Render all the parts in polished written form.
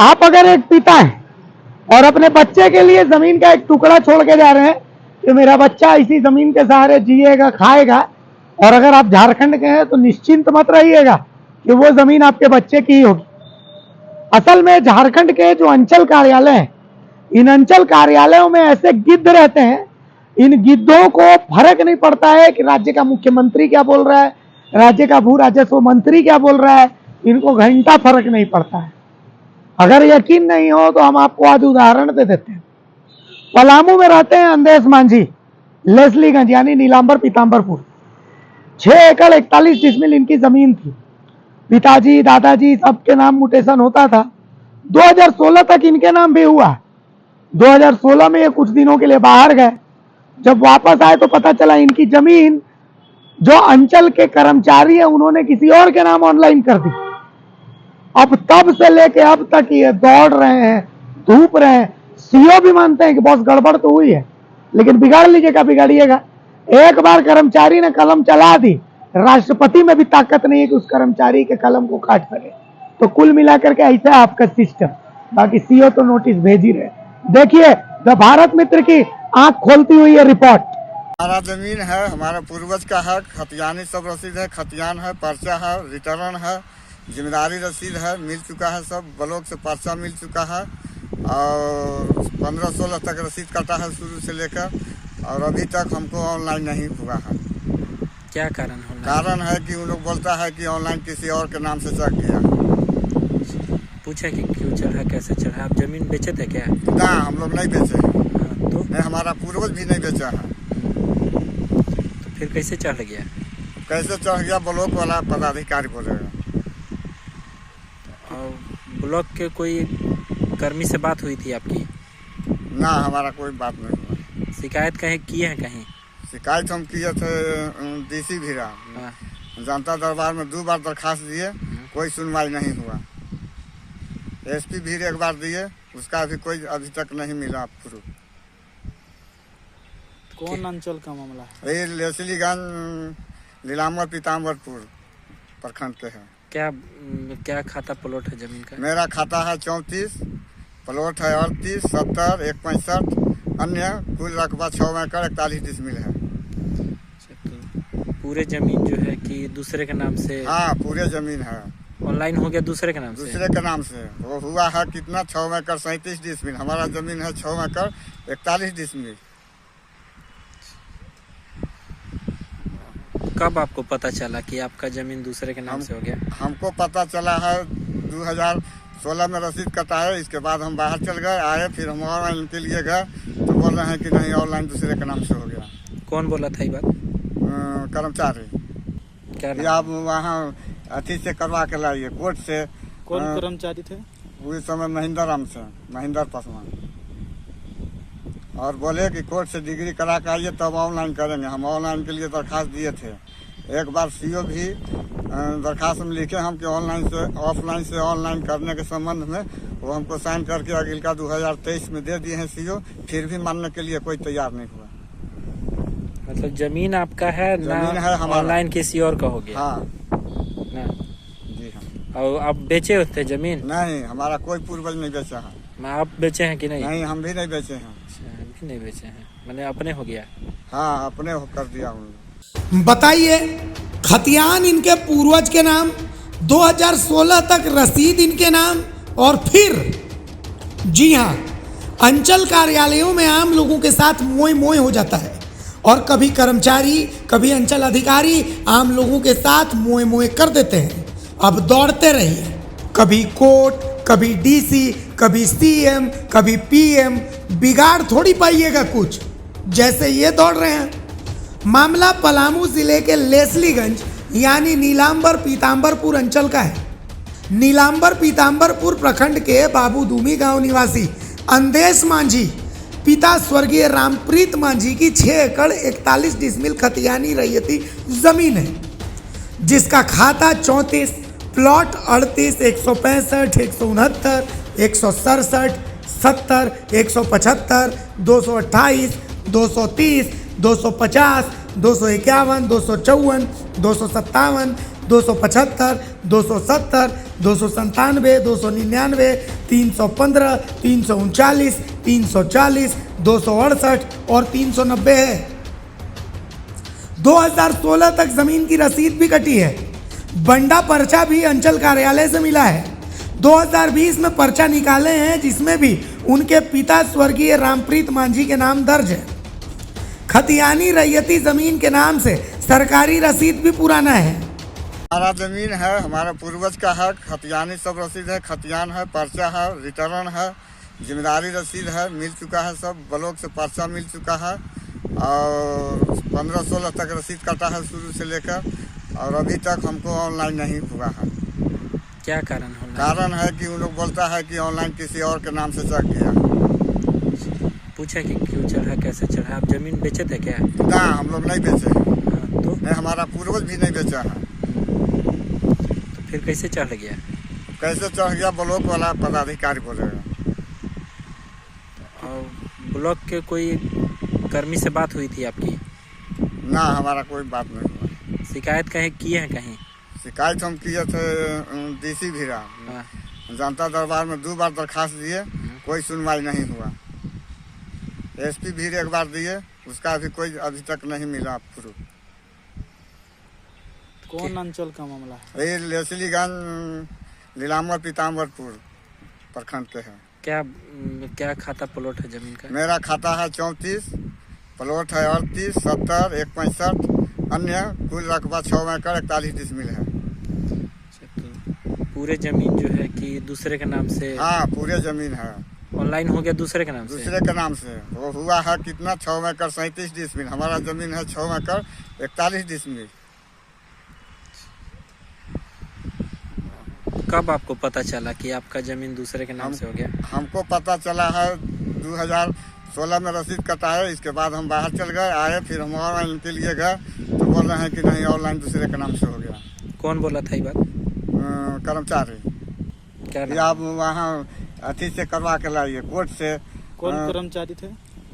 आप अगर एक पिता हैं और अपने बच्चे के लिए जमीन का एक टुकड़ा छोड़ के जा रहे हैं कि मेरा बच्चा इसी जमीन के सहारे जिएगा खाएगा, और अगर आप झारखंड के हैं तो निश्चिंत मत रहिएगा कि वो जमीन आपके बच्चे की ही होगी। असल में झारखंड के जो अंचल कार्यालय हैं, इन अंचल कार्यालयों में ऐसे गिद्ध रहते हैं, इन गिद्धों को फर्क नहीं पड़ता है कि राज्य का मुख्यमंत्री क्या बोल रहा है, राज्य का भू राजस्व मंत्री क्या बोल रहा है, इनको घंटा फर्क नहीं पड़ता है। अगर यकीन नहीं हो तो हम आपको आज उदाहरण दे देते हैं। पलामू में रहते हैं अंदेश मांझी, लेसलीगंज यानी नीलांबर पीताम्बरपुर। 6 एकड़ 41 डिसमिल इनकी जमीन थी। पिताजी दादाजी सबके नाम म्यूटेशन होता था। 2016 तक इनके नाम भी हुआ। 2016 में ये कुछ दिनों के लिए बाहर गए। जब वापस आए तो पता चला इनकी जमीन जो अंचल के कर्मचारी है उन्होंने किसी और के नाम ऑनलाइन कर दी। अब तब से लेके अब तक ये दौड़ रहे हैं, धूप रहे हैं। सीओ भी मानते हैं कि बॉस गड़बड़ तो हुई है, लेकिन बिगाड़ लीजिएगा बिगाड़िएगा। एक बार कर्मचारी ने कलम चला दी, राष्ट्रपति में भी ताकत नहीं है कि उस कर्मचारी के कलम को काट सके। तो कुल मिलाकर के ऐसा है आपका सिस्टम। बाकी सीओ तो नोटिस भेज ही रहे। देखिए द भारत मित्र की आंख खोलती हुई है रिपोर्ट। हमारा जमीन है, हमारा पूर्वज का है, खतियानी सब रसीद है, खतियान है, पर्चा है, रिटर्न है, जिम्मेदारी रसीद है, मिल चुका है। सब ब्लॉक से पर्चा मिल चुका है और 15-16 तक रसीद कटा है शुरू से लेकर, और अभी तक हमको ऑनलाइन नहीं हुआ है। क्या कारण हो? कारण है कि उन लोग बोलता है कि ऑनलाइन किसी और के नाम से चढ़ गया। पूछा कि क्यों चढ़ा, कैसे चढ़ा? आप जमीन बेचे थे क्या? ना, हम लोग नहीं बेचे हैं। तो नहीं, हमारा पूर्वज भी नहीं बेचा है। तो फिर कैसे चढ़ गया? कैसे चढ़ गया ब्लॉक वाला पदाधिकारी बोलेगा। और ब्लॉक के कोई कर्मी से बात हुई थी आपकी? ना, हमारा कोई बात नहीं हुआ। शिकायत कहीं किए हैं कहीं? शिकायत हम किए थे डीसी भीरा, जनता दरबार में 2 बार दरखास्त दिए, कोई सुनवाई नहीं हुआ। एसपी भीर 1 बार दिए, उसका भी कोई अभी तक नहीं मिला प्रूफ। कौन अंचल का मामला है? ये लेसलीगंज नीलांबर पीताम्बरपुर प्रखंड के है। क्या खाता प्लॉट है जमीन का? मेरा खाता है 34, प्लॉट है 38, 70, 165, अन्य कुल रकबा 6 एकड़ 41 डिसमिल है। तो पूरे जमीन जो है कि दूसरे के नाम से? हाँ, पूरे जमीन है। ऑनलाइन हो गया दूसरे के नाम से? दूसरे के नाम से वो हुआ है कितना? 6 एकड़ 37 डिसमिल। हमारा जमीन है 6 एकड़ 41 डिसमिल। कब आपको पता चला कि आपका जमीन दूसरे के नाम से हो गया? हमको पता चला है 2016 में रसीद कटा है। इसके बाद हम बाहर चल गए, आए, फिर हम ऑनलाइन के लिए गए तो बोल रहे हैं कि नहीं, ऑनलाइन दूसरे के नाम से हो गया। कौन बोला था ये बात? कर्मचारी। क्या कि आप वहाँ अथी से करवा के लाइए, कोर्ट से। कौन कर्मचारी थे? उस समय महेंद्र राम से, महेंद्र पासवान। और बोले कि कोर्ट से डिग्री करा के आइए तब ऑनलाइन करेंगे। हम ऑनलाइन के लिए दरखास्त दिए थे। एक बार सीओ भी दरखास्त में लिखे हम कि ऑनलाइन से ऑफलाइन से ऑनलाइन करने के संबंध में, वो हमको साइन करके अगिल का 2023 में दे दिए हैं सीओ। फिर भी मानने के लिए कोई तैयार नहीं हुआ। मतलब जमीन आपका है ना? जमीन है हमारा। ऑनलाइन किसी और का हो गया? हाँ ना? जी हाँ। और आप बेचे होते जमीन? नहीं, हमारा कोई पूर्वज नहीं बेचा है। आप बेचे हैं कि नहीं? नहीं, हम भी नहीं बेचे हैं। अच्छा, भी नहीं बेचे हैं, मैंने अपने हो गया। हाँ, अपने कर दिया हूँ। बताइए, खतियान इनके पूर्वज के नाम, 2016 तक रसीद इनके नाम, और फिर जी हाँ, अंचल कार्यालयों में आम लोगों के साथ मोह मोह हो जाता है। और कभी कर्मचारी, कभी अंचल अधिकारी आम लोगों के साथ मोह मोह कर देते हैं। अब दौड़ते रहिए, कभी कोर्ट, कभी डीसी, कभी सीएम, कभी पीएम, बिगाड़ थोड़ी पाइएगा कुछ, जैसे ये दौड़ रहे हैं। मामला पलामू जिले के लेसलीगंज यानी नीलांबर पीताम्बरपुर अंचल का है। नीलांबर पीताम्बरपुर प्रखंड के बाबूदूमी गांव निवासी अंदेश मांझी पिता स्वर्गीय रामप्रीत मांझी की 6 एकड़ 41 डिसमिल खतियानी रैयती जमीन है, जिसका खाता 34, प्लॉट 38, 165, 169, 167, 70, 175, 228, 230, 250, 251, 254, 257, 275, 270, 297, 299, 315, 339, 340, 268 और 390 है। 2016 तक जमीन की रसीद भी कटी है। बंडा पर्चा भी अंचल कार्यालय से मिला है। 2020 में पर्चा निकाले हैं जिसमें भी उनके पिता स्वर्गीय रामप्रीत मांझी के नाम दर्ज है। खतियानी रैयती जमीन के नाम से सरकारी रसीद भी पुराना है। हमारा जमीन है, हमारा पूर्वज का है, खतियानी सब रसीद है, खतियान है, पर्चा है, रिटर्न है, जिम्मेदारी रसीद है, मिल चुका है, सब ब्लॉक से पर्चा मिल चुका है और 15-16 तक रसीद कटा है शुरू से लेकर और अभी तक हमको ऑनलाइन नहीं हुआ है। क्या कारण हो? कारण है कि उन लोग बोलता है कि ऑनलाइन किसी और के नाम से चढ़ गया। पूछा कि क्यों चढ़ा, कैसे चढ़ा? आप जमीन बेचे थे क्या? ना, हम लोग नहीं बेचे हैं। तो नहीं, हमारा पूर्वज भी नहीं बेचा है। तो फिर कैसे चढ़ गया? कैसे चढ़ गया ब्लॉक वाला पदाधिकारी बोलेगा। और ब्लॉक के कोई कर्मी से बात हुई थी आपकी? ना, हमारा कोई बात नहीं हुआ। शिकायत कहीं किए हैं कहीं? शिकायत हम किए थे डीसी भीरा, हाँ। जनता दरबार में 2 बार दरखास्त दिए, कोई सुनवाई नहीं हुआ। एसपी भीर 1 बार दिए, उसका भी कोई अभी तक नहीं मिला प्रूफ। कौन अंचल का मामला है? ये लेसलीगंज लीलामर पीताम्बरपुर प्रखंड के है। क्या खाता प्लॉट है जमीन का? मेरा खाता है 34, प्लॉट है 38, 70, 165, अन्य कुल रकबा 6 एकड़ 41 डिसमिल है। तो पूरे जमीन जो है कि दूसरे के नाम से? हाँ, पूरे जमीन है। ऑनलाइन हो गया दूसरे के नाम से? दूसरे के नाम से वो हुआ है कितना, 6 एकड़ 37 डिसमिल। हमारा जमीन है 6 एकड़ 41 डिसमिल। कब आपको पता चला कि आपका जमीन दूसरे के नाम से हो गया? हमको पता चला है 2016 में रसीद कटा है। इसके बाद हम बाहर चल गए, आए, फिर हम ऑनलाइन के लिए गए तो बोल रहे हैं कि नहीं, ऑनलाइन दूसरे के नाम से हो गया। कौन बोला था ये बात? कर्मचारी क्या कि आप वहाँ अथी से करवा के लाइए, कोर्ट से। कौन कर्मचारी थे?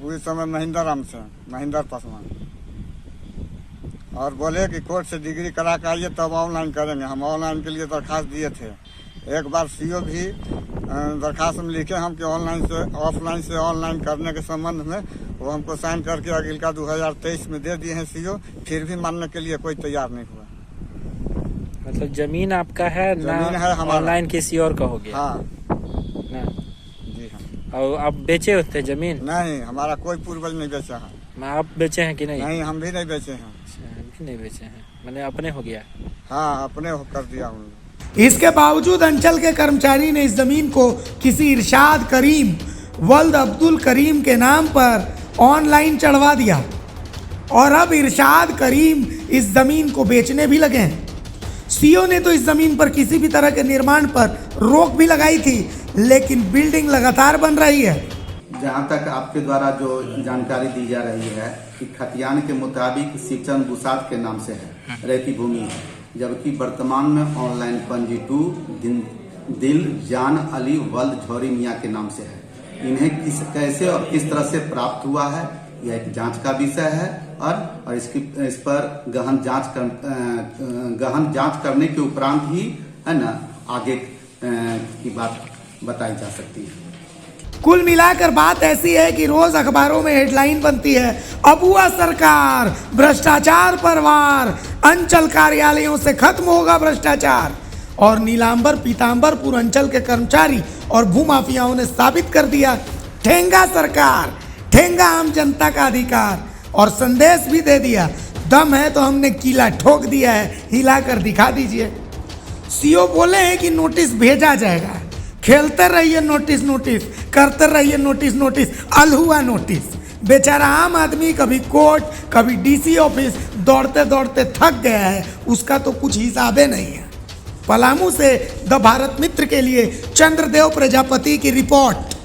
उस समय महेंद्र राम से, महेंद्र पासवान, और बोले कि कोर्ट से डिग्री करा के आइए तब ऑनलाइन करेंगे। हम ऑनलाइन के लिए दरखास्त दिए थे। एक बार सीओ भी दरखास्त में लिखे हम कि ऑनलाइन से ऑफलाइन से ऑनलाइन करने के संबंध में, वो हमको साइन करके अगिल का 2023 में दे दिए हैं सीओ, फिर भी मानने के लिए कोई तैयार नहीं हुआ। मतलब जमीन आपका है ना? जमीन है हमारा। ऑनलाइन किसी और का हो गया? हाँ ना? जी हाँ। और आप बेचे होते जमीन? नहीं, हमारा कोई पूर्वज नहीं बेचा है। आप बेचे हैं कि नहीं? नहीं, हम भी नहीं बेचे हैं। अच्छा, भी नहीं बेचे हैं, मैंने अपने हो गया। हाँ, अपने कर दिया हूँ। इसके बावजूद अंचल के कर्मचारी ने इस जमीन को किसी इरशाद करीम वल्द अब्दुल करीम के नाम पर ऑनलाइन चढ़वा दिया और अब इरशाद करीम इस जमीन को बेचने भी लगे हैं। सीओ ने तो इस जमीन पर किसी भी तरह के निर्माण पर रोक भी लगाई थी, लेकिन बिल्डिंग लगातार बन रही है। जहाँ तक आपके द्वारा जो जानकारी दी जा रही है कि खतियान के मुताबिक शिवचंद बुसाद के नाम से है, रहती भूमि है, जबकि वर्तमान में ऑनलाइन पंजी 2 दिल जान अली वल्द झौरी मियाँ के नाम से है। इन्हें कैसे और किस तरह से प्राप्त हुआ है, यह एक जांच का विषय है और इस पर गहन जांच करने के उपरांत ही है ना आगे की बात बताई जा सकती है। कुल मिलाकर बात ऐसी है कि रोज अखबारों में हेडलाइन बनती है, अबुआ सरकार, भ्रष्टाचार पर वार, अंचल कार्यालयों से खत्म होगा भ्रष्टाचार। और नीलांबर पीताम्बरपुर अंचल के कर्मचारी और भूमाफियाओं ने साबित कर दिया, ठेंगा सरकार, ठेंगा आम जनता का अधिकार, और संदेश भी दे दिया, दम है तो हमने किला ठोक दिया है, हिलाकर दिखा दीजिए। सीओ बोले हैं कि नोटिस भेजा जाएगा, खेलते रहिए नोटिस नोटिस, करते रहिए नोटिस नोटिस, अलहुआ नोटिस। बेचारा आम आदमी कभी कोर्ट कभी डीसी ऑफिस दौड़ते दौड़ते थक गया है, उसका तो कुछ हिसाबे नहीं है। पलामू से द भारत मित्र के लिए चंद्रदेव प्रजापति की रिपोर्ट।